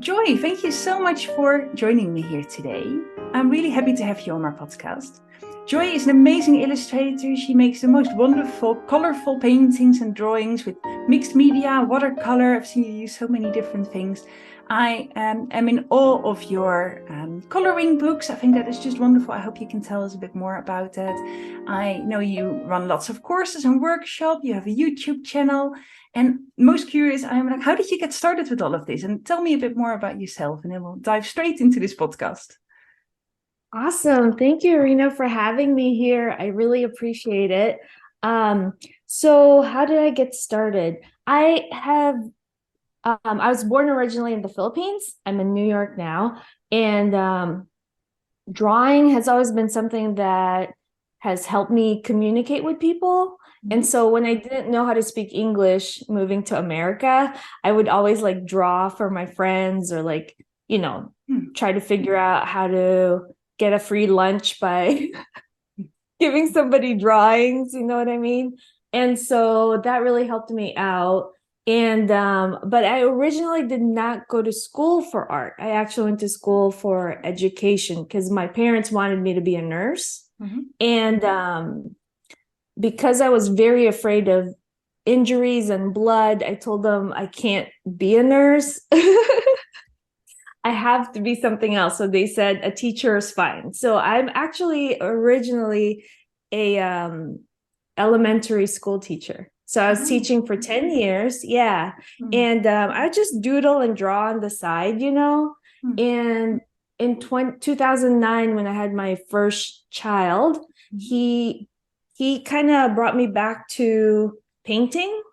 Joy, thank you so much for joining me here today. I'm really happy to have you on our podcast. Joy is an amazing illustrator. She makes the most wonderful, colorful paintings and drawings with mixed media, watercolor. I've seen you use so many different things. I am in awe of your coloring books. I think that is just wonderful. I hope you can tell us a bit more about that. I know you run lots of courses and workshops. You have a YouTube channel. And most curious, I'm like, how did you get started with all of this? And tell me a bit more about yourself, and then we'll dive straight into this podcast. Awesome. Thank you, Irina, for having me here. I really appreciate it. So how did I get started? I was born originally in the Philippines. I'm in New York now. And drawing has always been something that has helped me communicate with people. And so when I didn't know how to speak English moving to America, I would always like draw for my friends or try to figure out how to get a free lunch by giving somebody drawings, you know what I mean? And so that really helped me out. But I originally did not go to school for art. I actually went to school for education because my parents wanted me to be a nurse. And because I was very afraid of injuries and blood, I told them I can't be a nurse. I have to be something else. So they said a teacher is fine. So I'm actually originally a elementary school teacher. So I was teaching for 10 years. Yeah. And I just doodle and draw on the side, And in 2009, when I had my first child, he kind of brought me back to painting.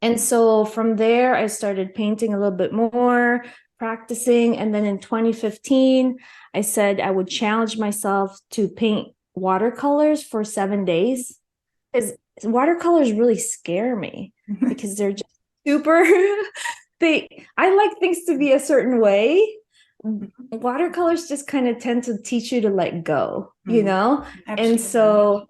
And so from there, I started painting a little bit more, practicing. And then in 2015, I said I would challenge myself to paint watercolors for 7 days. Because watercolors really scare me because they're just super, I like things to be a certain way. Watercolors just kind of tend to teach you to let go, Absolutely. And so,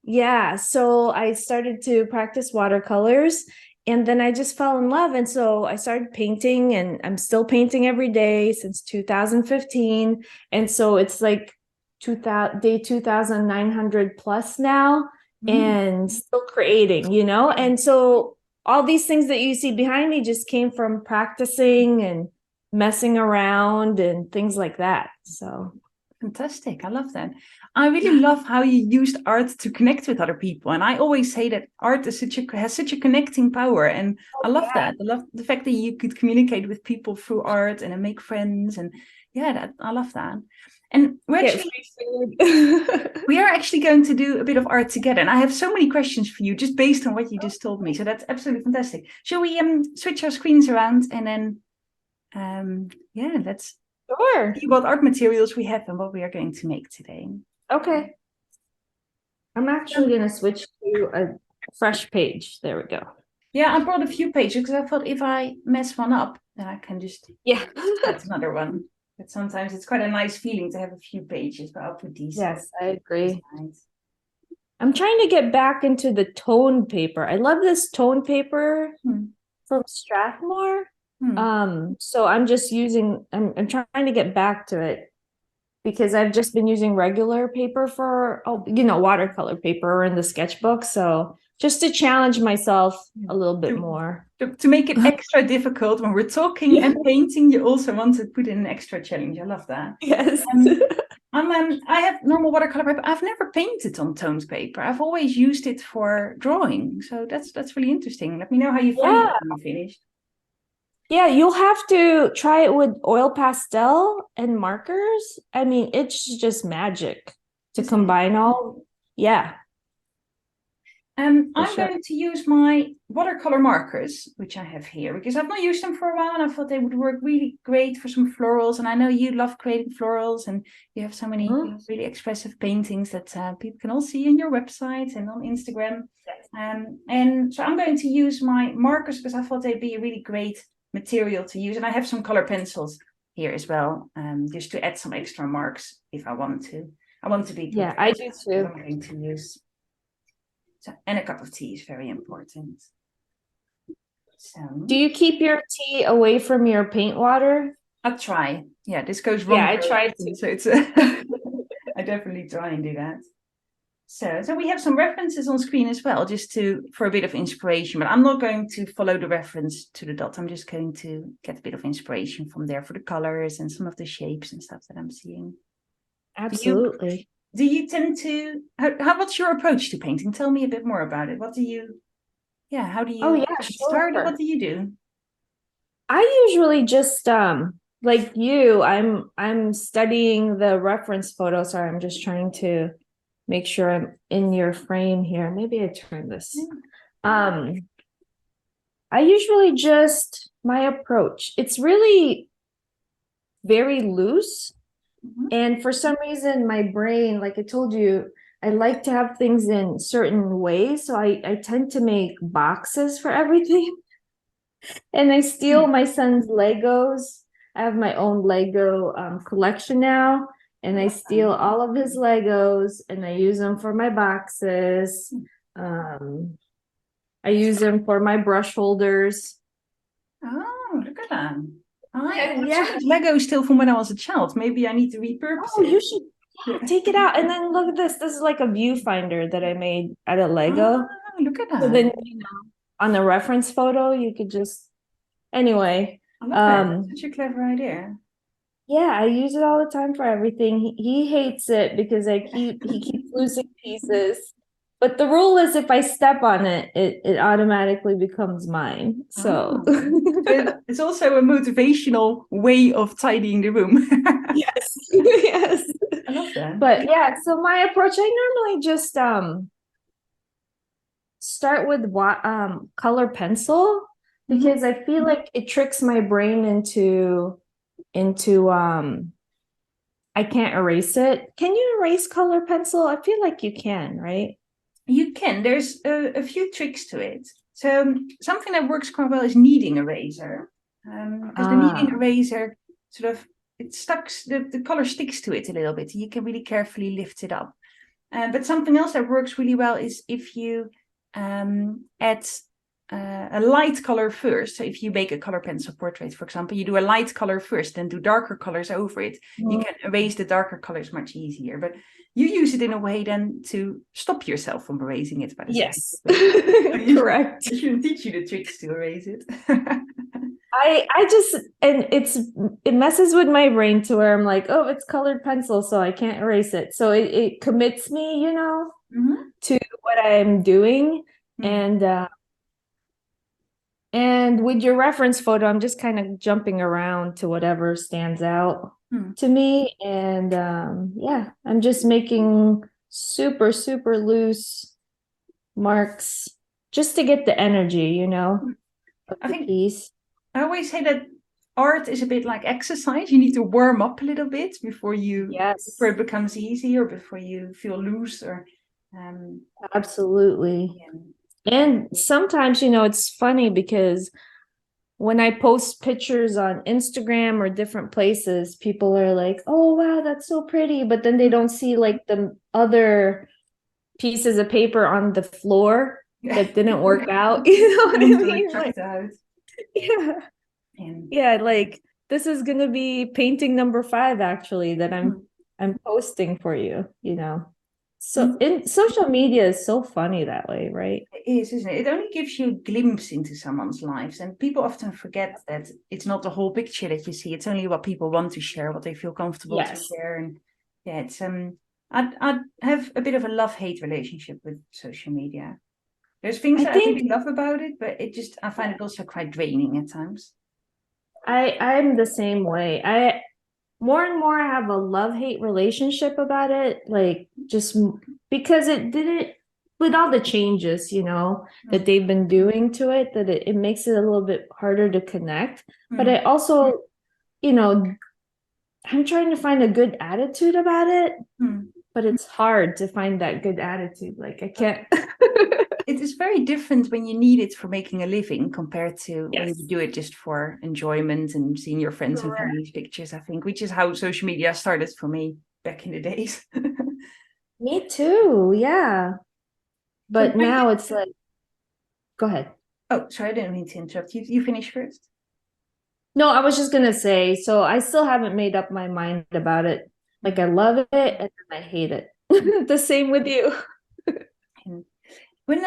yeah, so I started to practice watercolors. And then I just fell in love. And so I started painting, and I'm still painting every day since 2015. And so it's like day 2,900 plus now, and still creating, And so all these things that you see behind me just came from practicing and messing around and things like that. So fantastic. I love that. I really love how you used art to connect with other people. And I always say that art is has such a connecting power. And I love that. I love the fact that you could communicate with people through art and make friends. And I love that. And we are actually going to do a bit of art together. And I have so many questions for you just based on what you just told me. So that's absolutely fantastic. Shall we switch our screens around and then let's see what art materials we have and what we are going to make today. Okay. I'm actually going to switch to a fresh page. There we go. Yeah, I brought a few pages because I thought if I mess one up, then I can just add another one. But sometimes it's quite a nice feeling to have a few pages, but I'll put these. Yes, I agree. I'm trying to get back into the tone paper. I love this tone paper from Strathmore. So I'm just I'm trying to get back to it because I've just been using regular paper for, watercolor paper in the sketchbook. So just to challenge myself a little bit more. To make it extra difficult when we're talking and painting, you also want to put in an extra challenge. I love that. Yes. I have normal watercolor paper. I've never painted on toned paper. I've always used it for drawing. So that's really interesting. Let me know how you find it when you finished. Yeah, you'll have to try it with oil pastel and markers. I mean, it's just magic to combine all. Yeah. I'm going to use my watercolor markers, which I have here, because I've not used them for a while, and I thought they would work really great for some florals. And I know you love creating florals, and you have so many really expressive paintings that people can all see on your website and on Instagram. And so I'm going to use my markers because I thought they'd be a really great material to use. And I have some color pencils here as well, just to add some extra marks if I want to. I want to be. Yeah, I do too. I'm going to use. So, and a cup of tea is very important. So Do you keep your tea away from your paint water? I'll try. Yeah, this goes wrong Yeah, I very tried often, to. so it's I definitely try and do that. So we have some references on screen as well, just for a bit of inspiration. But I'm not going to follow the reference to the dot. I'm just going to get a bit of inspiration from there for the colors and some of the shapes and stuff that I'm seeing. Absolutely. Do you tend to? What's your approach to painting? Tell me a bit more about it. What do you? Yeah, how do you Oh yeah, get started? What sure. do you do? I usually just like you, I'm studying the reference photo. Sorry, I'm just trying to make sure I'm in your frame here. Maybe I turn this. Um, I usually just my approach. It's really very loose. Mhm. And for some reason, my brain, like I told you, I like to have things in certain ways. So I tend to make boxes for everything. And I steal my son's Legos. I have my own Lego collection now. And I steal all of his Legos and I use them for my boxes. Um, I use them for my brush holders. Oh, look at that. I have so Yeah. much Lego still from when I was a child. Maybe I need to repurpose Oh, it. you should take it out. And then look at this. This is like a viewfinder that I made out of Lego. Ah, look at So that. then, on the reference photo, you could just, anyway. I love it. Such a clever idea. Yeah, I use it all the time for everything. He hates it because he keeps losing pieces. But the rule is if I step on it, it automatically becomes mine. So Ah. So it's also a motivational way of tidying the room. yes. Yes. I love that. But yeah, so my approach, I normally just start with color pencil because I feel like it tricks my brain into I can't erase it. Can you erase color pencil? I feel like you can, right? You can. There's a few tricks to it. So something that works quite well is kneading eraser. Because the kneading eraser sort of the color sticks to it a little bit. You can really carefully lift it up. But something else that works really well is if you add a light color first. So if you make a color pencil portrait, for example, you do a light color first, then do darker colors over it. You can erase the darker colors much easier. But you use it in a way then to stop yourself from erasing it by the Yes. correct. I shouldn't teach you the tricks to erase it. I just and it messes with my brain to where I'm like, oh, it's colored pencil, so I can't erase it. So it commits me, to what I'm doing. And with your reference photo, I'm just kind of jumping around to whatever stands out to me. And yeah, I'm just making super, super loose marks just to get the energy, of I the think piece. I always say that art is a bit like exercise. You need to warm up a little bit before it becomes easy or before you feel loose or Absolutely. yeah. And sometimes, it's funny because when I post pictures on Instagram or different places, people are like, oh, wow, that's so pretty. But then they don't see like the other pieces of paper on the floor that didn't work out. You know what I mean? Like, yeah. Yeah, like this is gonna be painting number 5 actually that I'm posting for you, So in social media is so funny that way, right? It is, isn't it? It only gives you a glimpse into someone's lives, and people often forget that it's not the whole picture that you see. It's only what people want to share, what they feel comfortable to share, and yeah, it's I have a bit of a love-hate relationship with social media. There's things that I really love about it, but I find it also quite draining at times. I'm the same way. I more and more have a love-hate relationship about it, like just because it didn't with all the changes, that they've been doing to it, that it makes it a little bit harder to connect. But I also, I'm trying to find a good attitude about it, but it's hard to find that good attitude. Like I can't. It is very different when you need it for making a living compared to when you do it just for enjoyment and seeing your friends and family's pictures, I think, which is how social media started for me back in the days. Me too, yeah. But now it's like, go ahead. Oh, sorry, I didn't mean to interrupt. You finish first. No, I was just gonna say, so I still haven't made up my mind about it. Like I love it and then I hate it. The same with you. When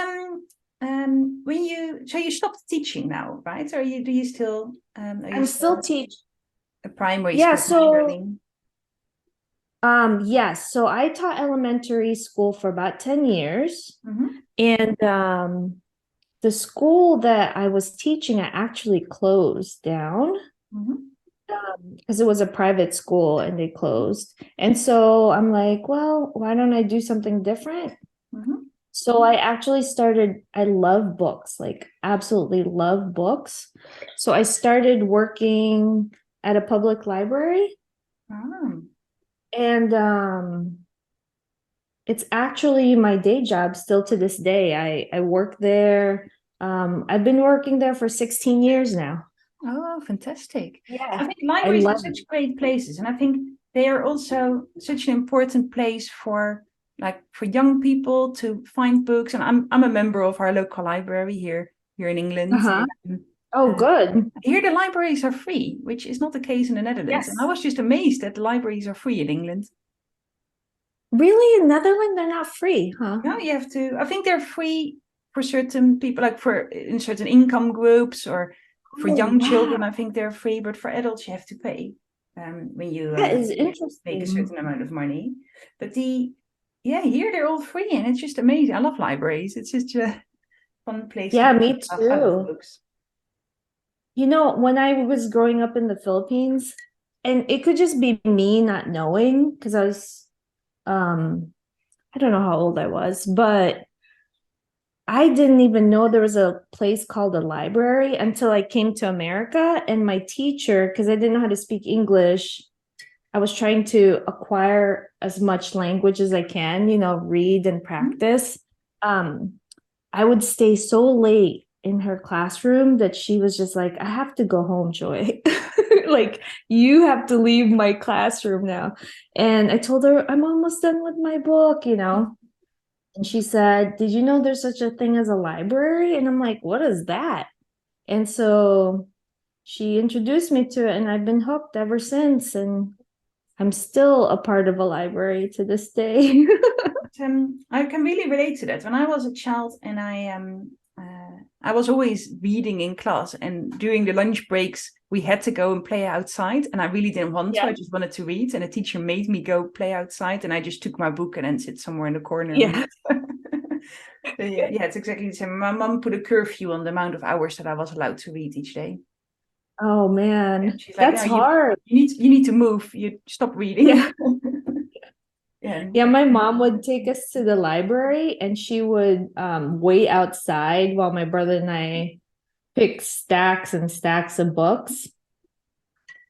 you stopped teaching now, right? Or do you still are you I'm still still teach. a primary Yeah, school teacher, so darling? yes, so I taught elementary school for about 10 years. Mm-hmm. And the school that I was teaching, I actually closed down Mm-hmm. because it was a private school and they closed. And so I'm like, well, why don't I do something different? Mm-hmm. So I actually started, I love books, like absolutely love books. So I started working at a public library Ah. and it's actually my day job still to this day. I work there. I've been working there for 16 years now. Oh, fantastic. I Yeah, think I libraries are love it. such great places, and I think they are also such an important place for young people to find books. And I'm a member of our local library here in England. Uh-huh. And, Oh, uh, good. here the libraries are free, which is not the case in the Netherlands. And I Yes. was just amazed that the libraries are free in England. Really? In Netherlands, they're not free, huh? No, you have to. I think they're free for certain people, like for in certain income groups or for Oh, young wow. children. I think they're free, but for adults you have to pay when you That is make a interesting. certain amount of money. But here they're all free, and it's just amazing. I love libraries. It's just a fun place to Yeah, get me out of too. books. You know, when I was growing up in the Philippines, and it could just be me not knowing because um, I don't know how old I was, but I didn't even know there was a place called a library until I came to America. And my teacher, because I didn't know how to speak English, I was trying to acquire as much language as I can, read and Mhm. practice. Um, I would stay so late in her classroom that she was just like, I have to go home, Joy. Like, you have to leave my classroom now. And I told her, I'm almost done with my book. And she said, did you know there's such a thing as a library? And I'm like, what is that? And so she introduced me to it, and I've been hooked ever since. And I'm still a part of a library to this day. I can really relate to that. When I was a child, and I was always reading in class, and during the lunch breaks, we had to go and play outside, and I really didn't want to. Yeah. I just wanted to read, and the teacher made me go play outside, and I just took my book and then sit somewhere in the corner and read. Yeah. Yeah, it's exactly the same. My mom put a curfew on the amount of hours that I was allowed to read each day. Oh Yeah, man, she's like, "No, that's hard. you need to move. You stop reading." Yeah. Yeah. Yeah, my mom would take us to the library and she would wait outside while my brother and I picked stacks and stacks of books.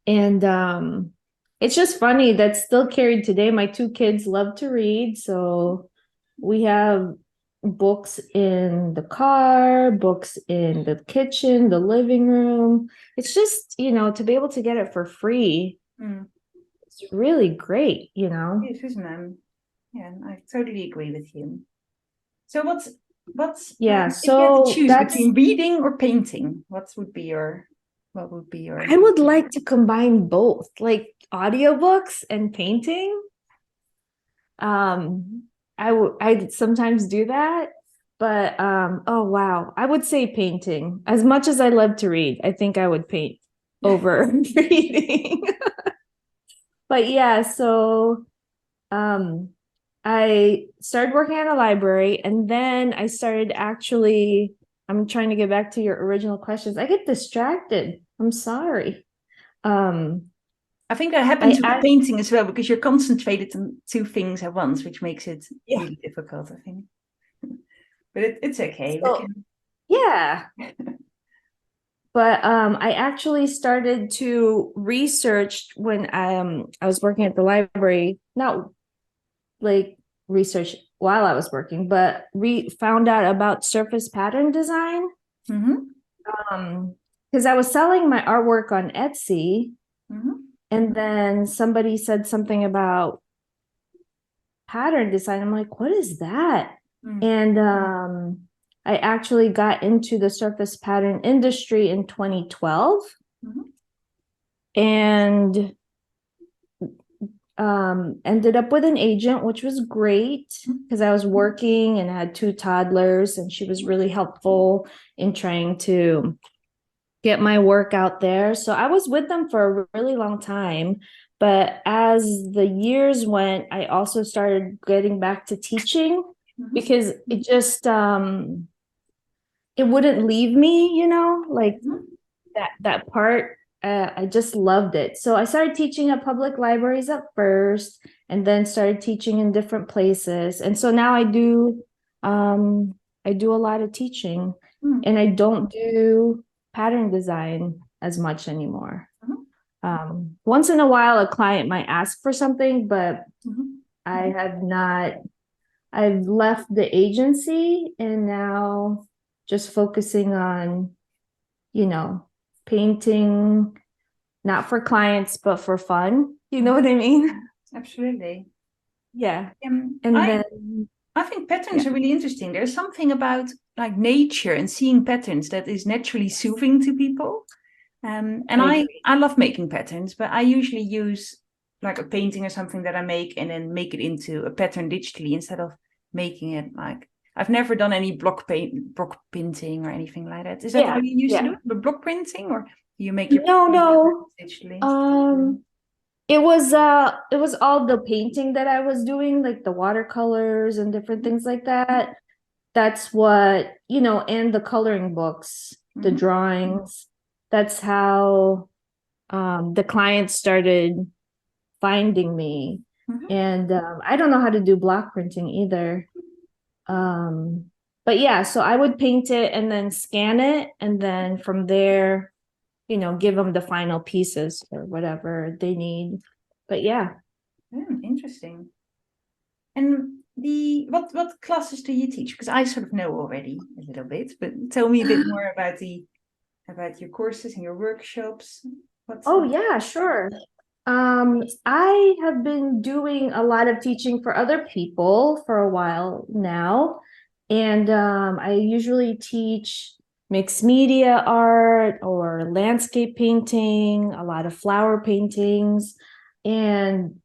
And it's just funny that's still carried today. My two kids love to read, so we have books in the car, books in the kitchen, the living room. It's just, to be able to get it for free, Mm. it's really great. Yes, isn't it? Yeah, I totally agree with you. So Yeah, if you had to so choose that's between reading or painting, what would be your I would like to combine both, like audiobooks and painting. Um, I sometimes do that, but oh wow, I would say painting. As much as I love to read, I think I would paint over reading. But yeah, so um I started working at a library and then I started actually I'm trying to get back to your original questions. I get distracted. I'm sorry. Um I think that happens with I painting as well because you're concentrated on two things at once, which makes it yeah. really difficult, I think. But it's okay. We So can. yeah. But I actually started to research when I was working at the library, not like research while I was working, but found out about surface pattern design. Mm-hmm. Because I was selling my artwork on Etsy, Mm-hmm. and then somebody said something about pattern design. I'm like, what is that? Mm. And I actually got into the surface pattern industry in 2012. And ended up with an agent, which was great because I was working and I had 2 toddlers, and she was really helpful in trying to get my work out there. So I was with them for a really long time. But as the years went, I also started getting back to teaching because it just it wouldn't leave me, like that part. I just loved it. So I started teaching at public libraries at first, and then started teaching in different places. And so now I do a lot of teaching, and I don't do pattern design as much anymore. Once in a while, a client might ask for something, but I have not. I've left the agency and now just focusing on, painting, not for clients, but for fun. You know what I mean? Absolutely. Yeah. I think patterns are really interesting. There's something about like nature and seeing patterns that is naturally soothing to people. And I love making patterns, but I usually use like a painting or something that I make and then make it into a pattern digitally instead of making it like I've never done any block printing or anything like that. Is that how you used to do it? The block printing, or do you make your no digitally? It was all the painting that I was doing, like the watercolors and different things like that. That's what, and the coloring books, the drawings. That's how the clients started finding me. And I don't know how to do block printing either. But yeah, so I would paint it and then scan it, and then from there, give them the final pieces or whatever they need. But yeah. Interesting. And what classes do you teach? Because I sort of know already a little bit, but tell me a bit more about your courses and your workshops. Yeah, sure. I have been doing a lot of teaching for other people for a while now. And I usually teach mixed media art or landscape painting, a lot of flower paintings. And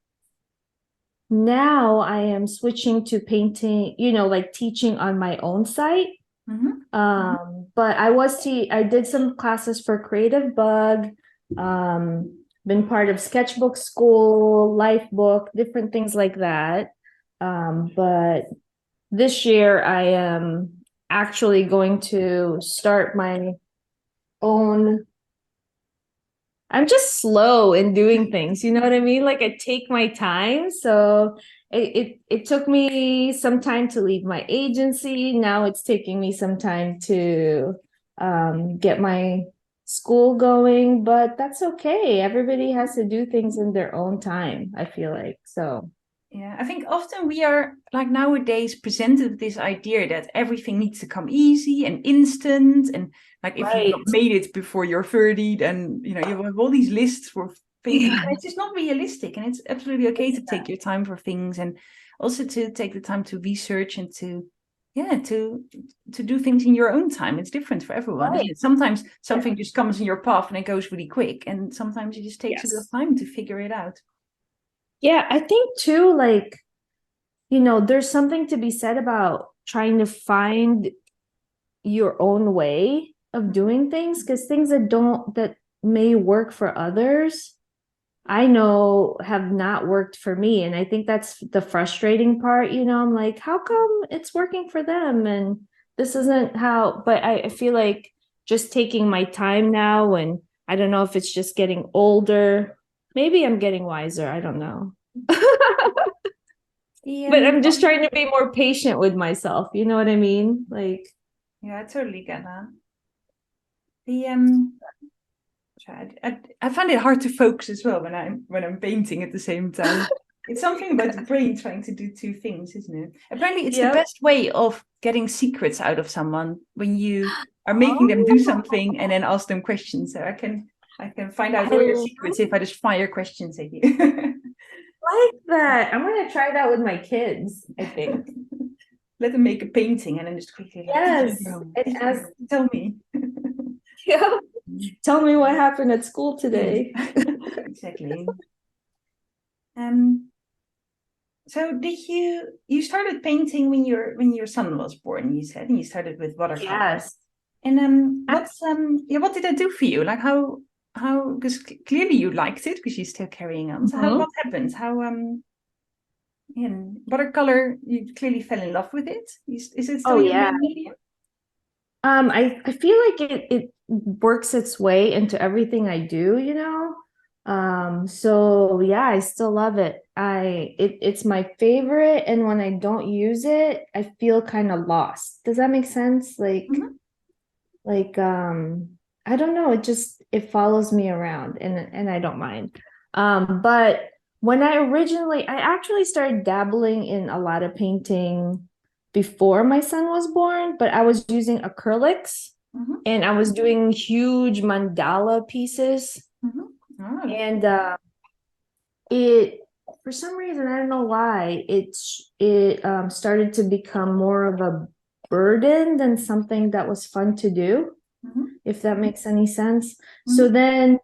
now I am switching to painting, like teaching on my own site. But I did some classes for Creative Bug, been part of sketchbook school, life book, different things like that. But this year I am actually going to start my own. I'm just slow in doing things, you know what I mean? Like I take my time. So it took me some time to leave my agency. Now it's taking me some time to get my school going, but that's okay. Everybody has to do things in their own time, I feel like. So yeah, I think often we are like nowadays presented with this idea that everything needs to come easy and instant, and like if you not made it before you're 30, then you have all these lists for things. And it's just not realistic, and it's absolutely okay to take your time for things, and also to take the time to research and to do things in your own time. It's different for everyone. Isn't it? Sometimes something just comes in your path and it goes really quick, and sometimes it just takes a bit of time to figure it out. Yeah, I think too, like, there's something to be said about trying to find your own way of doing things, because things that may work for others, I know have not worked for me. And I think that's the frustrating part, I'm like, how come it's working for them? And this isn't how, but I feel like just taking my time now, and I don't know if it's just getting older. Maybe I'm getting wiser. I don't know. But I'm just trying to be more patient with myself. You know what I mean? Like, yeah, I totally get that. I find it hard to focus as well when I'm painting at the same time. It's something about the brain trying to do 2 things, isn't it? Apparently, it's the best way of getting secrets out of someone when you are making them do something and then ask them questions. So I can find out all your secrets if I just fire questions at you. Like that. I'm gonna try that with my kids, I think. let them make a painting and then just quickly like, Yes. and ask, tell me. Yeah. Tell me what happened at school today. Exactly. So did you started painting when your son was born, you said, and you started with watercolor. Yes. And what did that do for you? Like how because clearly you liked it because you're still carrying on. So what happened? How in watercolor you clearly fell in love with it? Is it still your main medium? I feel like it works its way into everything I do, you know. So yeah, I still love it. It's my favorite, and when I don't use it, I feel kind of lost. Does that make sense? Like I don't know, it follows me around, and I don't mind. But when I actually started dabbling in a lot of painting before my son was born, but I was using acrylics and I was doing huge mandala pieces. Oh. And it, for some reason, I don't know why, it started to become more of a burden than something that was fun to do, if that makes any sense. So then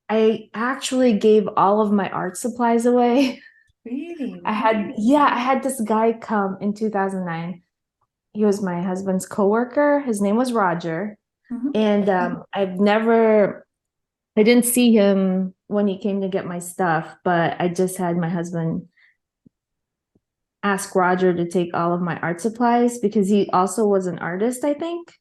I actually gave all of my art supplies away. Really? I had this guy come in 2009. He was my husband's coworker. His name was Roger. And I didn't see him when he came to get my stuff, but I just had my husband ask Roger to take all of my art supplies because he also was an artist, I think.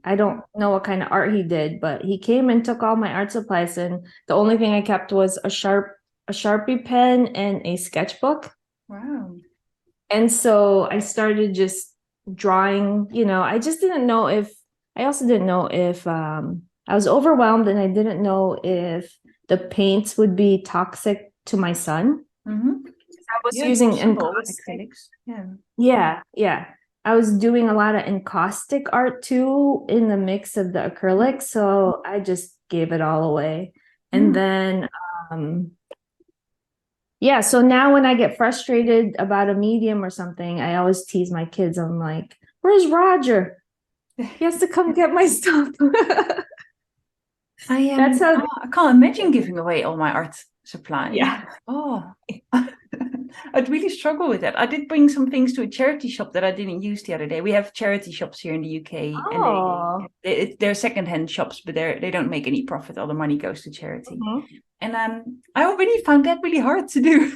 I don't know what kind of art he did, but he came and took all my art supplies, and the only thing I kept was a Sharpie pen and a sketchbook. Wow. And so I started just drawing, you know. I also didn't know if I was overwhelmed, and I didn't know if the paints would be toxic to my son. I was using acrylics. Yeah. I was doing a lot of encaustic art too in the mix of the acrylic, so I just gave it all away. And then so now when I get frustrated about a medium or something, I always tease my kids. I'm like, "Where's Roger? He has to come get my stuff." I can't imagine giving away all my art supplies. Yeah. Oh, I'd really struggle with that. I did bring some things to a charity shop that I didn't use the other day. We have charity shops here in the UK, and they're secondhand shops, but they don't make any profit. All the money goes to charity. And I already found that really hard to do.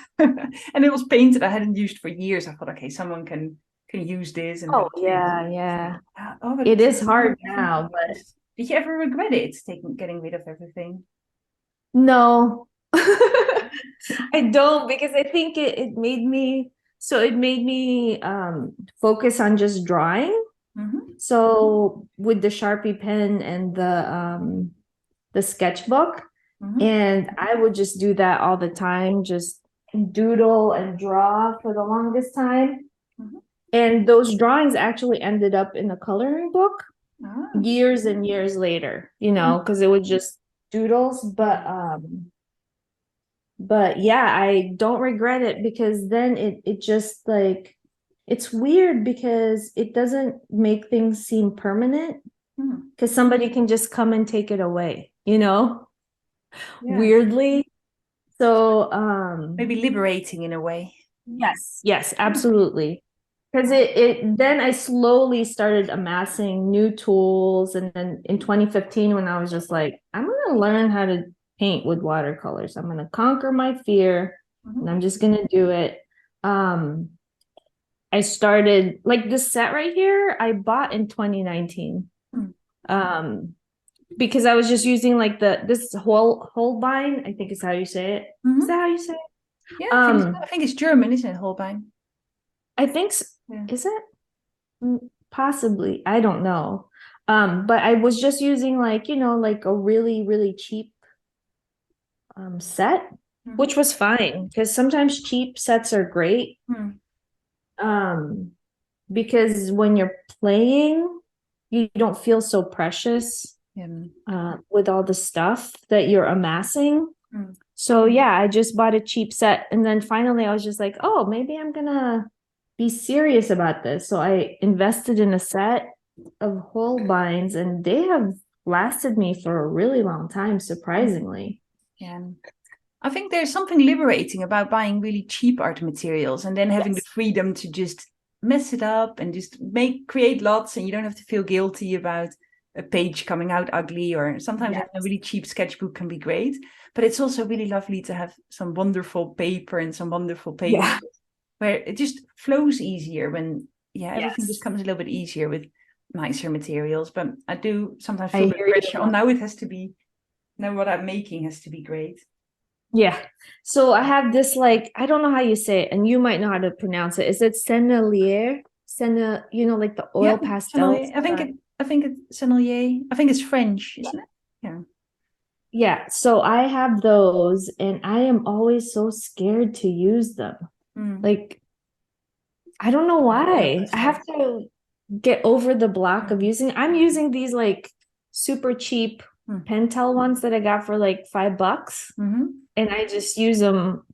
And it was paint that I hadn't used for years. I thought, okay, someone can use this. And it is hard now, but did you ever regret it, getting rid of everything? No, I don't, because I think it made me focus on just drawing. So with the Sharpie pen and the sketchbook, and I would just do that all the time, just doodle and draw for the longest time. And those drawings actually ended up in a coloring book years and years later, you know, because it was just doodles. But yeah, I don't regret it, because then it just like, it's weird because it doesn't make things seem permanent, because somebody can just come and take it away, you know. Weirdly. So maybe liberating in a way. Yes, absolutely. Because then I slowly started amassing new tools, and then in 2015, when I was just like, I'm gonna learn how to paint with watercolors. I'm gonna conquer my fear, and I'm just gonna do it. I started, like, this set right here, I bought in 2019. Because I was just using like this Holbein, I think is how you say it. Is that how you say it? Yeah, I think it's German, isn't it, Holbein? I think so. Is it? Possibly. I don't know. But I was just using, like, you know, like a really, really cheap set, which was fine, because sometimes cheap sets are great. Because when you're playing, you don't feel so precious with all the stuff that you're amassing. So yeah, I just bought a cheap set, and then finally I was just like, oh, maybe I'm gonna be serious about this. So I invested in a set of Holbeins, and they have lasted me for a really long time, surprisingly. Yeah. I think there's something liberating about buying really cheap art materials and then having the freedom to just mess it up and just create lots, and you don't have to feel guilty about a page coming out ugly, or sometimes having a really cheap sketchbook can be great, but it's also really lovely to have some wonderful paper and some wonderful paper where it just flows easier when everything just comes a little bit easier with nicer materials. But I do sometimes feel the pressure on now what I'm making has to be great. Yeah. So I have this, like, I don't know how you say it, and you might know how to pronounce it. Is it sennelier? Like the oil pastels. I think it's sennelier. I think it's French, isn't it? Yeah. Yeah. So I have those, and I am always so scared to use them. Like, I don't know why. I have to get over the block of I'm using these like super cheap Pentel ones that I got for like $5. And I just use them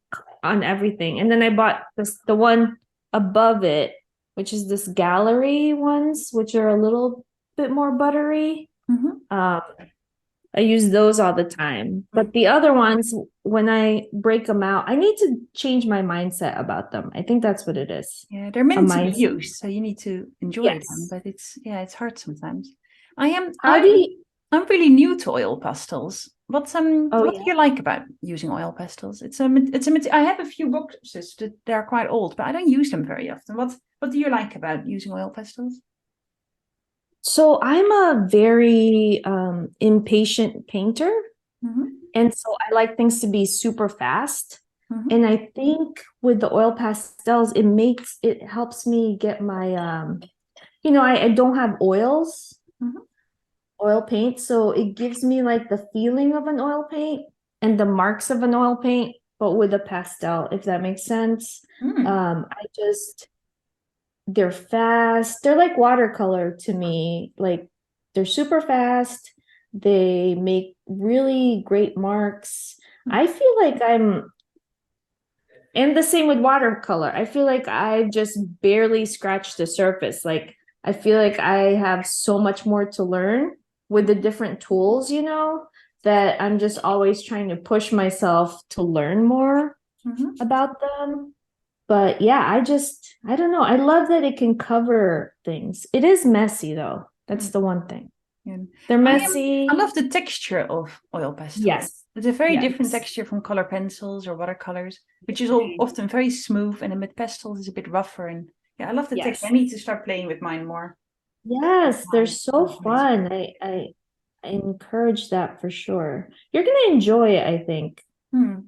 on everything. And then I bought the one above it, which is this gallery ones, which are a little bit more buttery. I use those all the time. But the other ones, when I break them out, I need to change my mindset about them. I think that's what it is. Yeah, they're meant to be used, so you need to enjoy them. But it's hard sometimes. I'm really new to oil pastels. What do you like about using oil pastels? I have a few boxes that they're quite old, but I don't use them very often. What do you like about using oil pastels? So I'm a very impatient painter. And so I like things to be super fast. And I think with the oil pastels, it helps me get my, I don't have oil paint. So it gives me like the feeling of an oil paint and the marks of an oil paint, but with a pastel, if that makes sense. They're fast. They're like watercolor to me. Like, they're super fast. They make really great marks. I feel like and the same with watercolor. I feel like I just barely scratched the surface. Like, I feel like I have so much more to learn with the different tools, that I'm just always trying to push myself to learn more about them. But yeah, I don't know. I love that it can cover things. It is messy though. That's the one thing. Yeah. They're messy. I love the texture of oil pastels. Yes. It's a very different texture from color pencils or watercolors, which is often very smooth, and then with pastels is a bit rougher. And I love the texture. I need to start playing with mine more. Yes, they're so fun. I encourage that for sure. You're gonna enjoy it, I think.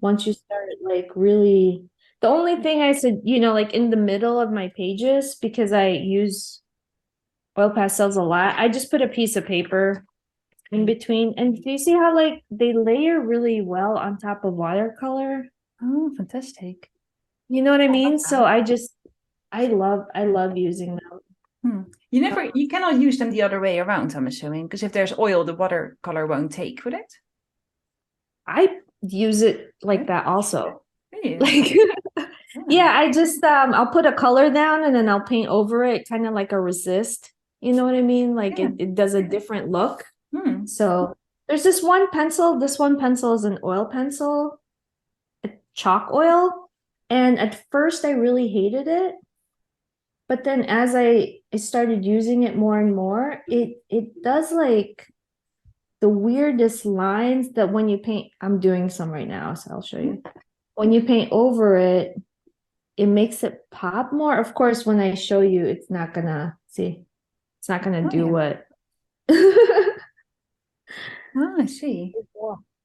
Once you start like really. The only thing I said, like in the middle of my pages, because I use oil pastels a lot, I just put a piece of paper in between. And do you see how like they layer really well on top of watercolor? Oh, fantastic. You know what I mean? So I love using them. You cannot use them the other way around, I'm assuming, because if there's oil, the watercolor won't take, would it? I use it like that also. Really? Like, I just I'll put a color down and then I'll paint over it, kind of like a resist. You know what I mean? Like it does a different look. So there's this one pencil. This one pencil is an oil pencil, a chalk oil. And at first I really hated it. But then as I started using it more and more, it does like the weirdest lines that when you paint, I'm doing some right now, so I'll show you. When you paint over it, it makes it pop more. Of course, when I show you, it's not gonna do what. I see.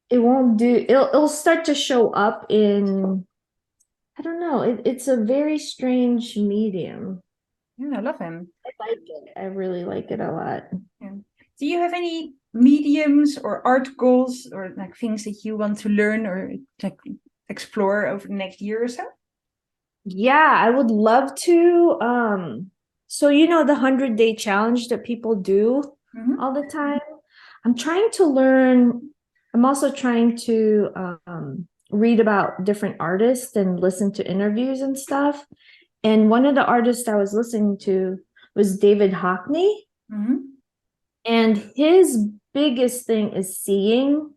It won't do. It'll start to show up in. I don't know. It's a very strange medium. Yeah, I love him. I like it. I really like it a lot. Yeah. Do you have any mediums or art goals or like things that you want to learn or like explore over the next year or so? Yeah, I would love to. So the 100-day challenge that people do all the time. I'm trying to learn. I'm also trying to read about different artists and listen to interviews and stuff. And one of the artists I was listening to was David Hockney. Mm-hmm. And his biggest thing is seeing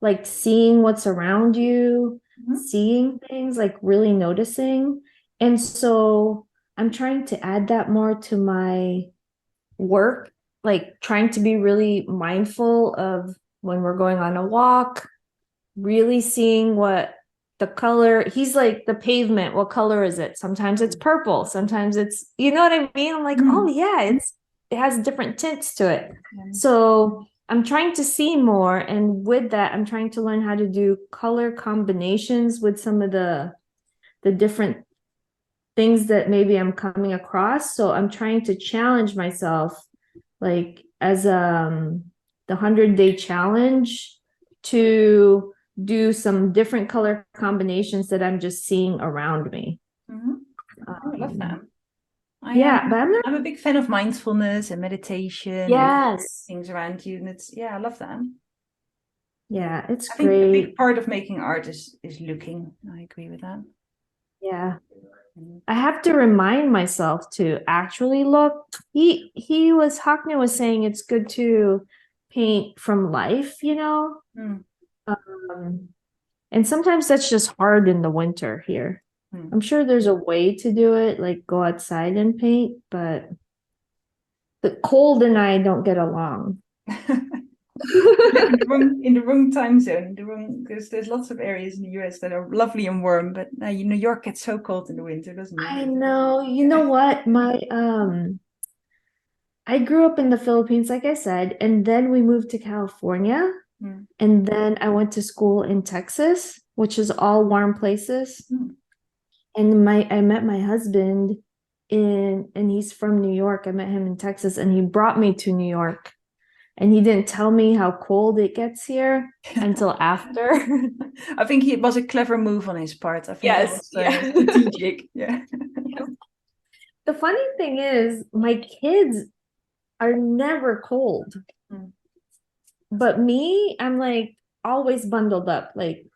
what's around you, Mm-hmm. seeing things, like really noticing. And so I'm trying to add that more to my work, like trying to be really mindful of when we're going on a walk, really seeing what the color, he's like the pavement, what color is it? Sometimes it's purple, sometimes it's, you know what I mean? I'm like, oh yeah, it has different tints to it. So I'm trying to see more, and with that I'm trying to learn how to do color combinations with some of the different things that maybe I'm coming across. So I'm trying to challenge myself, like as the 100-day challenge, to do some different color combinations that I'm just seeing around me. Mm-hmm. I love that. I'm a big fan of mindfulness and meditation. Yes. And things around you, and I love that. Yeah, it's I think great. a big part of making art is looking. I agree with that. Yeah. I have to remind myself to actually look. Hockney was saying it's good to paint from life, you know? And sometimes that's just hard in the winter here. I'm sure there's a way to do it, like go outside and paint, but the cold and I don't get along. in the wrong time zone, because there's lots of areas in the US that are lovely and warm, but New York gets so cold in the winter, doesn't it? I know. You know what? I grew up in the Philippines, like I said, and then we moved to California. And then I went to school in Texas, which is all warm places. And I met my husband and he's from New York. I met him in Texas, and he brought me to New York. And he didn't tell me how cold it gets here until after. I think it was a clever move on his part. I think Yes, it was strategic. Yeah. The funny thing is, my kids are never cold. But me, I'm like always bundled up. Like,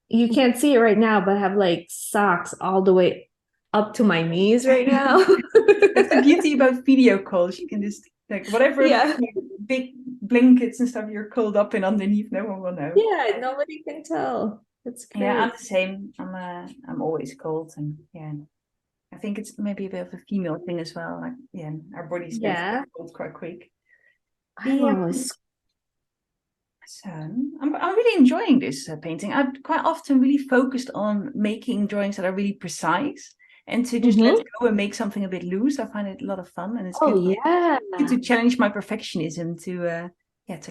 you can't see it right now, but I have like socks all the way up to my knees right now. That's the beauty about video calls. You can just like whatever big blankets and stuff you're curled up in underneath, no one will know. Yeah, nobody can tell. That's great. Yeah, I'm the same. I'm always cold, and I think it's maybe a bit of a female thing as well. Like, our bodies get cold quite quick. So I'm really enjoying this painting. I've quite often really focused on making drawings that are really precise, and to just let go and make something a bit loose. I find it a lot of fun, and it's good to challenge my perfectionism to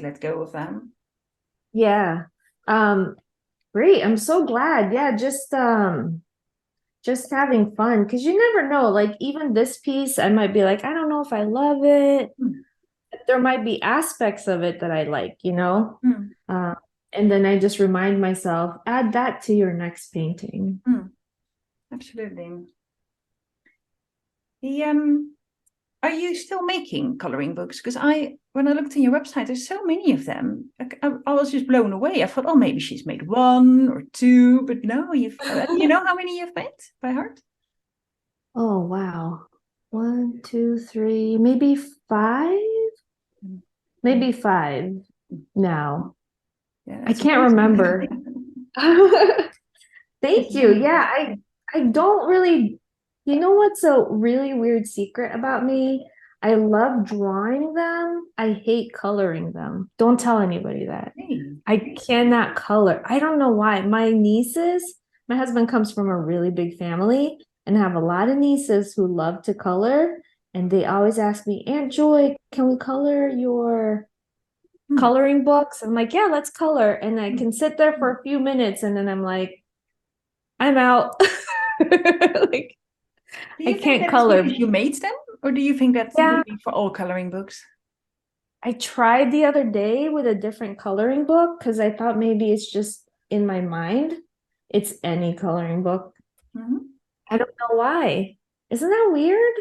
let go of them. Yeah. Great. I'm so glad. Yeah, just having fun, because you never know. Like, even this piece, I might be like, I don't know if I love it. There might be aspects of it that I like, you know? And then I just remind myself, add that to your next painting. Absolutely. Are you still making coloring books? Because when I looked on your website, there's so many of them. I was just blown away. I thought, oh, maybe she's made one or two, but no, you know how many you've made by heart? Oh, wow. 1, 2, 3, maybe 5. Maybe 5 now. Yeah, I can't remember. Thank you. Yeah, I don't really, you know what's a really weird secret about me? I love drawing them. I hate coloring them. Don't tell anybody that. I cannot color. I don't know why. My husband comes from a really big family, and I have a lot of nieces who love to color. And they always ask me, Aunt Joy, can we color your coloring books? I'm like, yeah, let's color. And I can sit there for a few minutes, and then I'm like, I'm out. Like, I can't color. You made them, or do you think that's maybe for all coloring books? I tried the other day with a different coloring book because I thought maybe it's just in my mind. It's any coloring book. I don't know why. Isn't that weird?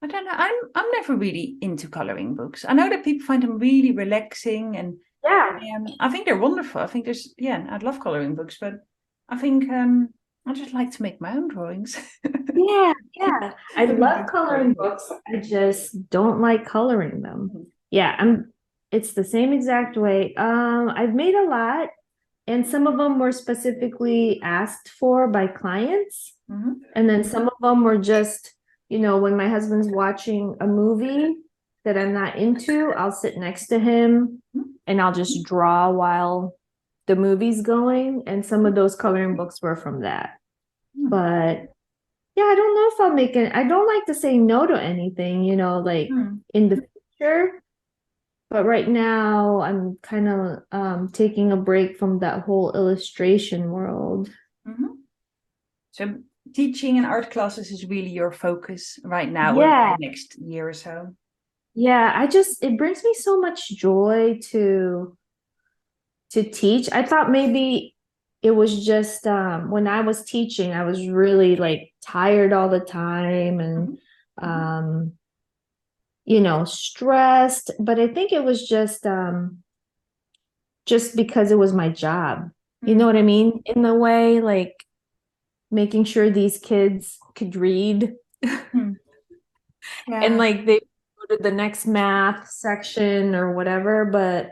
I don't know. I'm never really into coloring books. I know that people find them really relaxing, and I think they're wonderful. I think I love coloring books, but I think I just like to make my own drawings. Yeah. I love coloring books. I just don't like coloring them. Yeah, it's the same exact way. I've made a lot, and some of them were specifically asked for by clients. And then some of them were just, when my husband's watching a movie that I'm not into, I'll sit next to him and I'll just draw while the movie's going. And some of those coloring books were from that. But yeah, I don't know if I'll make it. I don't like to say no to anything, like in the future. But right now I'm kind of taking a break from that whole illustration world. So teaching and art classes is really your focus right now, or the next year or so. Yeah, it brings me so much joy to teach. I thought maybe it was just when I was teaching, I was really like tired all the time and stressed, but I think it was just because it was my job. You know what I mean? In a way, like making sure these kids could read and like they go to the next math section or whatever. But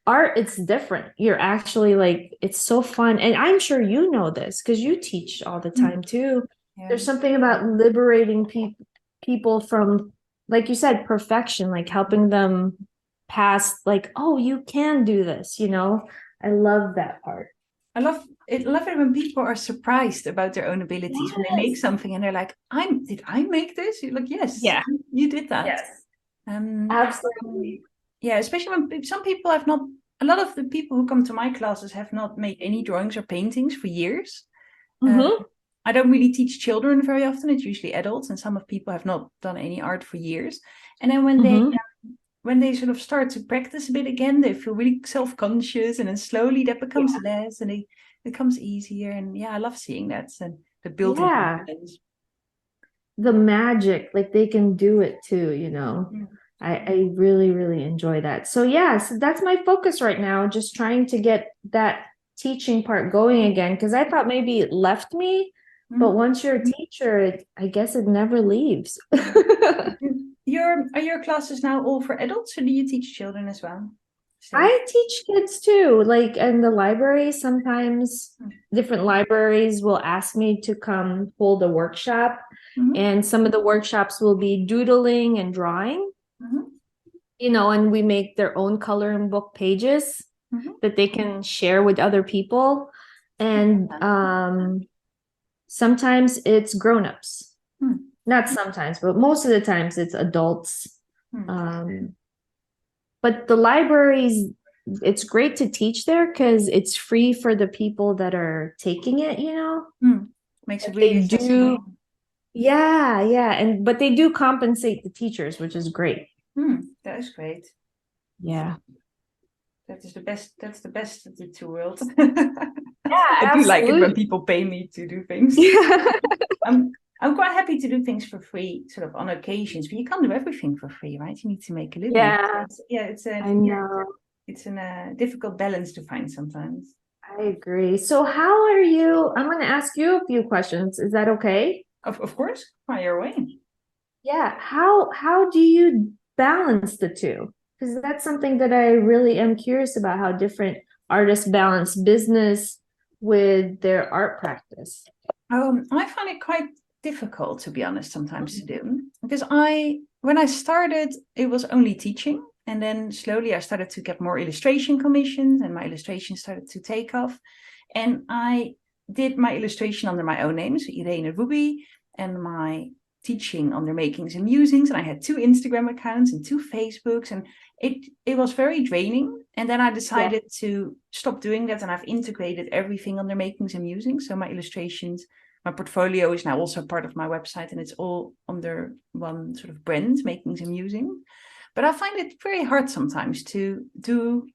art, it's different. You're actually like, it's so fun. And I'm sure you know this because you teach all the time too. There's something about liberating people from, like you said, perfection, like helping them past like, oh, you can do this, I love that part. I love it when people are surprised about their own abilities, when they make something and they're like, did I make this? You're like, yes, you did that. Yes. Absolutely. Yeah, especially when some people have not, a lot of the people who come to my classes have not made any drawings or paintings for years. I don't really teach children very often. It's usually adults, and some of people have not done any art for years. And then when they sort of start to practice a bit again, they feel really self-conscious, and then slowly that becomes less, and it becomes easier. And I love seeing that, and the building confidence. The magic, like they can do it too, I really, really enjoy that. So so that's my focus right now, just trying to get that teaching part going again, because I thought maybe it left me, but once you're a teacher, I guess it never leaves. Are your classes now all for adults, or do you teach children as well? I teach kids too, like in the library. Sometimes different libraries will ask me to come hold a workshop, and some of the workshops will be doodling and drawing, and we make their own coloring book pages that they can share with other people. And sometimes it's grown-ups. Not sometimes, but most of the times it's adults. But the libraries, it's great to teach there because it's free for the people that are taking it, Makes it really accessible. But they do compensate the teachers, which is great. That is great. Yeah. That's the best of the two worlds. I do like it when people pay me to do things. I'm quite happy to do things for free, sort of on occasions, but you can't do everything for free, right? You need to make a living. I know. It's a difficult balance to find sometimes. I agree. So how are you? I'm going to ask you a few questions. Is that okay? Of course. Fire away. Yeah. How do you balance the two? Because that's something that I really am curious about, how different artists balance business with their art practice. I find it quite difficult, to be honest, sometimes to do, because when I started, it was only teaching, and then slowly I started to get more illustration commissions, and my illustrations started to take off, and I did my illustration under my own name, so Irene Ruby, and my teaching under Makings and Musings, and I had 2 Instagram accounts and 2 Facebooks, and it was very draining. And then I decided to stop doing that, and I've integrated everything under Makings and Musings. So my illustrations, my portfolio is now also part of my website, and it's all under one sort of brand, Makings and Musings. But I find it very hard sometimes to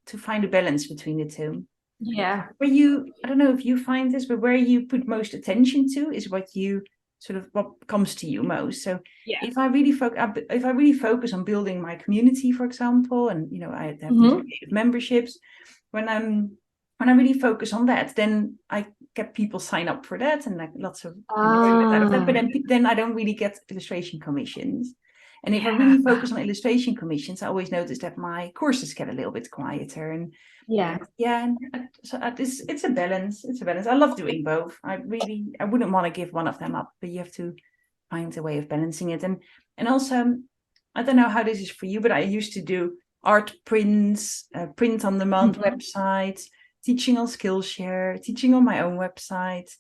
find a balance between the two. Yeah. I don't know if you find this, but where you put most attention to is what comes to you most. So if I really focus on building my community, for example, and I have these creative memberships, when I really focus on that, then I get people sign up for that, and like lots of enjoyment out of that. But then I don't really get illustration commissions. And if I really focus on illustration commissions, I always notice that my courses get a little bit quieter. And so it's a balance. It's a balance. I love doing both. I wouldn't want to give one of them up, but you have to find a way of balancing it. And also, I don't know how this is for you, but I used to do art prints, print on demand websites, teaching on Skillshare, teaching on my own website,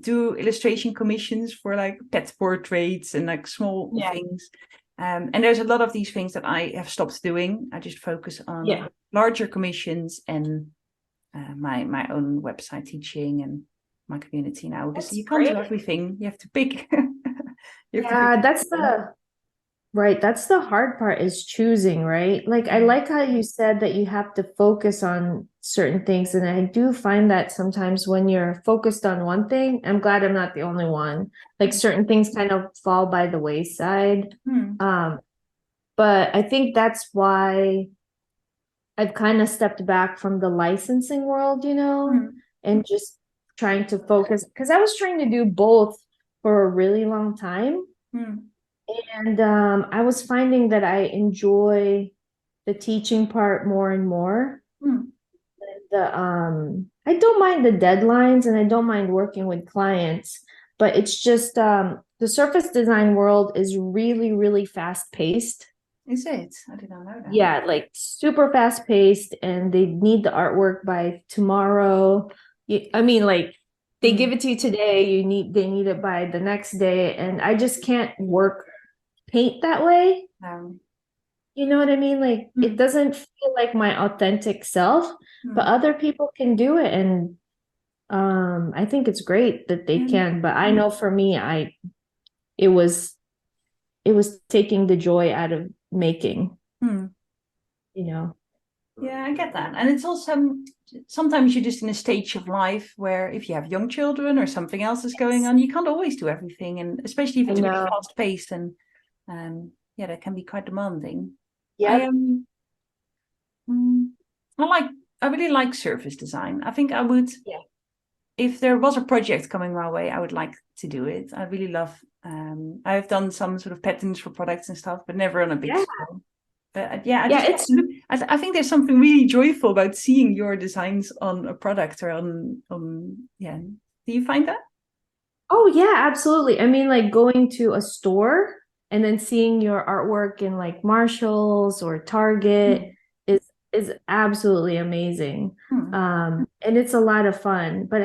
do illustration commissions for like pet portraits and like small things. And there's a lot of these things that I have stopped doing. I just focus on larger commissions and my own website teaching and my community now. Because you can't do everything. You have to pick. That's the hard part, is choosing, right? Like, I like how you said that you have to focus on certain things. And I do find that sometimes when you're focused on one thing, I'm glad I'm not the only one, like certain things kind of fall by the wayside. But I think that's why I've kind of stepped back from the licensing world, and just trying to focus, because I was trying to do both for a really long time. And I was finding that I enjoy the teaching part more and more. I don't mind the deadlines, and I don't mind working with clients, but it's just the surface design world is really, really fast paced. Is it? I did not know that. Yeah, like super fast paced, and they need the artwork by tomorrow. They give it to you today, they need it by the next day, and I just can't paint that way. You know what I mean? Like, it doesn't feel like my authentic self, but other people can do it, and I think it's great that they can. But I know for me, it was taking the joy out of making. Yeah, I get that. And it's also sometimes you're just in a stage of life where if you have young children or something else is going on, you can't always do everything. And especially if it's really fast paced, and that can be quite demanding. Yeah. I really like surface design. I think I would, if there was a project coming my way, I would like to do it. I really love, I've done some sort of patterns for products and stuff, but never on a big scale. But I think there's something really joyful about seeing your designs on a product or on. Do you find that? Oh yeah, absolutely. I mean, like going to a store and then seeing your artwork in like Marshalls or Target is absolutely amazing. And it's a lot of fun. But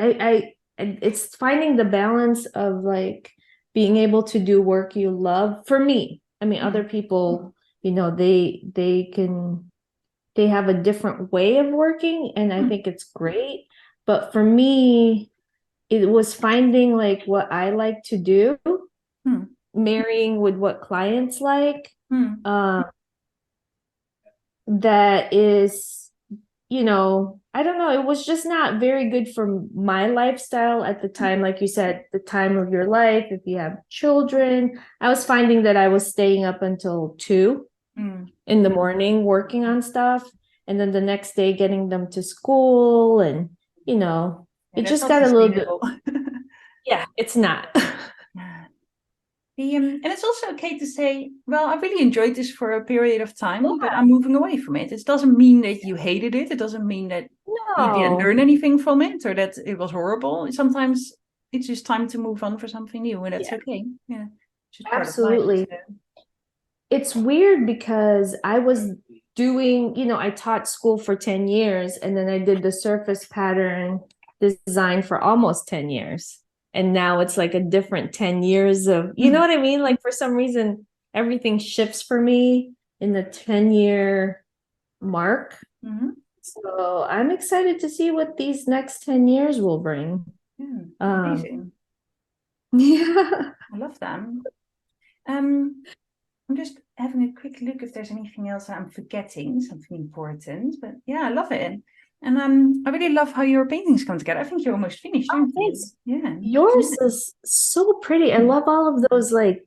it's finding the balance of like being able to do work you love. For me, I mean, other people, they have a different way of working, and I think it's great. But for me, it was finding like what I like to do, marrying with what clients like. That is, I don't know, it was just not very good for my lifestyle at the time. Like you said, the time of your life, if you have children, I was finding that I was staying up until 2 in the morning working on stuff, and then the next day getting them to school, and it just got a little bit. Yeah, it's not. And it's also okay to say, well, I really enjoyed this for a period of time, but I'm moving away from it. It doesn't mean that you hated it. It doesn't mean that you didn't learn anything from it, or that it was horrible. Sometimes it's just time to move on for something new, and that's okay. Yeah, just absolutely. It's weird because I was doing, I taught school for 10 years, and then I did the surface pattern design for almost 10 years. And now it's like a different 10 years of, you know what I mean? Like for some reason, everything shifts for me in the 10-year mark. So I'm excited to see what these next 10 years will bring. Amazing. Yeah. I love them. I'm just having a quick look if there's anything else I'm forgetting, something important. But yeah, I love it. And I really love how your paintings come together. I think you're almost finished, aren't you? Yeah. Yours is so pretty. I love all of those, like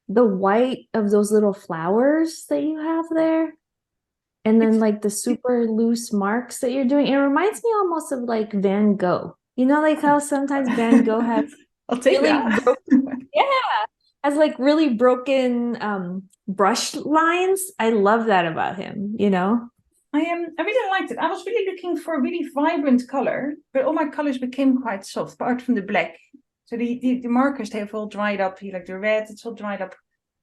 the white of those little flowers that you have there. And then like the super loose marks that you're doing. It reminds me almost of like Van Gogh. You know, like how sometimes Van Gogh has I'll take really that. has like really broken brush lines. I love that about him, you know? I really liked it. I was really looking for a really vibrant color, but all my colors became quite soft, apart from the black. So the markers, they've all dried up. Like the red, it's all dried up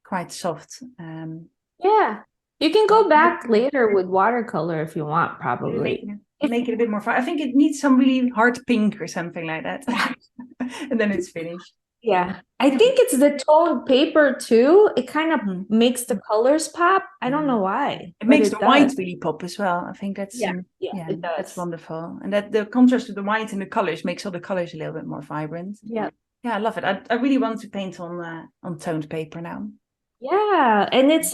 quite soft. Yeah. You can go back later with watercolor if you want, probably. Make it a bit more fun. I think it needs some really hard pink or something like that. And then it's finished. Yeah. I think it's the toned paper too. It kind of makes the colors pop. I don't know why. It makes the white really pop as well. I think that's it does. that's wonderful. And that the contrast of the white and the colors makes all the colors a little bit more vibrant. Yeah. Yeah, I love it. I really want to paint on toned paper now. Yeah. And it's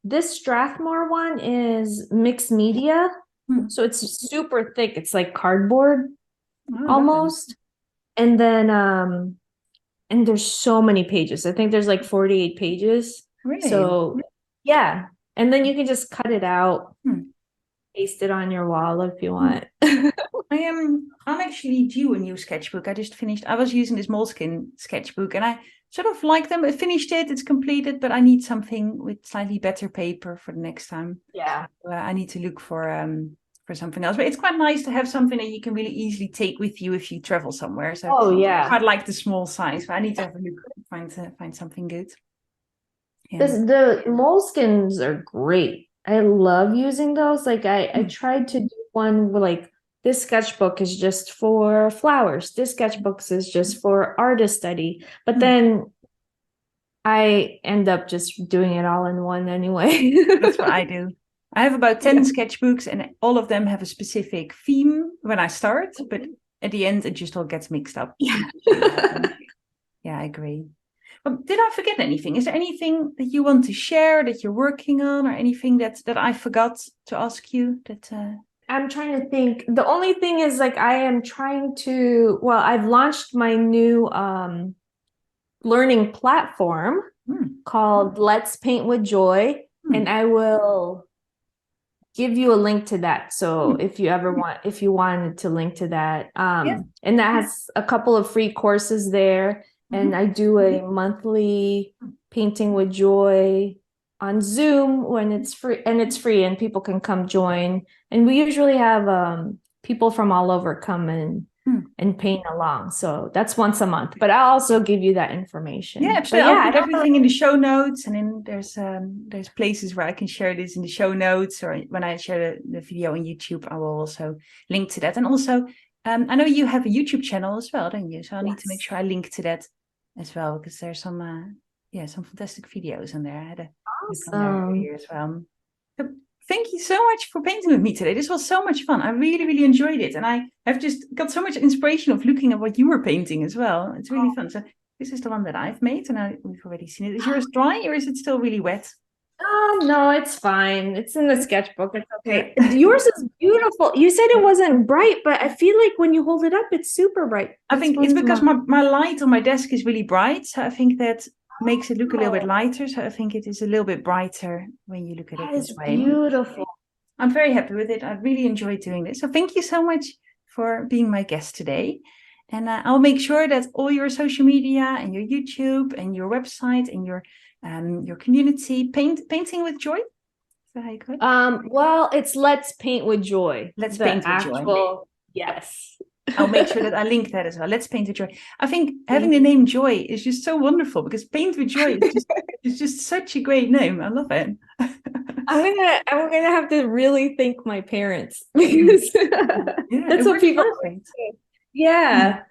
this Strathmore one is mixed media. So it's super thick. It's like cardboard almost. And then and there's so many pages. I think there's like 48 pages. Really? So yeah. And then you can just cut it out, paste it on your wall if you want. I'm actually due a new sketchbook. I was using this Moleskine sketchbook and I sort of like them. I finished it, it's completed, but I need something with slightly better paper for the next time. Yeah. I need to look for something else. But it's quite nice to have something that you can really easily take with you if you travel somewhere. So I quite like the small size, but I need to have a look, find something good. Yeah. The Moleskines are great. I love using those. Like I tried to do one where like this sketchbook is just for flowers. This sketchbook is just for artist study. But then I end up just doing it all in one anyway. That's what I do. I have about 10 sketchbooks and all of them have a specific theme when I start, but at the end it just all gets mixed up. Yeah, I agree. Did I forget anything? Is there anything that you want to share that you're working on or anything that I forgot to ask you? I'm trying to think. The only thing is like I am trying to, well, I've launched my new learning platform called Let's Paint with Joy, and I will give you a link to that. So if you wanted to link to that, and that has a couple of free courses there. And I do a monthly painting with joy on Zoom when it's free, and people can come join. And we usually have people from all over come and paint along. So that's once a month, but I'll also give you that information. Yeah, absolutely. I'll put everything in the show notes, and then there's places where I can share this in the show notes, or when I share the video on YouTube, I will also link to that. And also, I know you have a YouTube channel as well, don't you? So I'll need to make sure I link to that as well, because there's some fantastic videos on there. I had a look on there earlier as well. So thank you so much for painting with me today. This was so much fun. I really, really enjoyed it. And I have just got so much inspiration of looking at what you were painting as well. It's really fun. So this is the one that I've made, and we've already seen it. Is yours dry or is it still really wet? Oh, no, it's fine. It's in the sketchbook. It's okay. Yours is beautiful. You said it wasn't bright, but I feel like when you hold it up, it's super bright. I think it's because my light on my desk is really bright. So I think that makes it look a little bit lighter. So I think it is a little bit brighter when you look at it this way. Beautiful. I'm very happy with it. I really enjoyed doing this. So thank you so much for being my guest today. And I'll make sure that all your social media and your YouTube and your website and your community painting with joy. Is that how you call it? Well, it's Let's Paint with Joy. Let's Paint with Joy. Yes. I'll make sure that I link that as well. Let's Paint with Joy. I think having the name Joy is just so wonderful, because Paint with Joy is just such a great name. I love it. I'm gonna have to really thank my parents, because that's what people say. Yeah.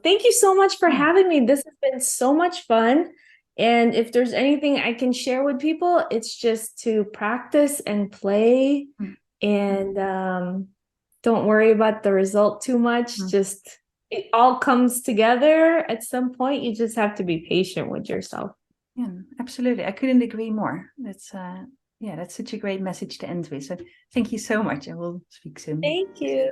Thank you so much for having me. This has been so much fun. And if there's anything I can share with people, it's just to practice and play, and don't worry about the result too much. Just it all comes together at some point. You just have to be patient with yourself. Yeah, absolutely. I couldn't agree more. That's such a great message to end with. So thank you so much, and we'll speak soon. Thank you.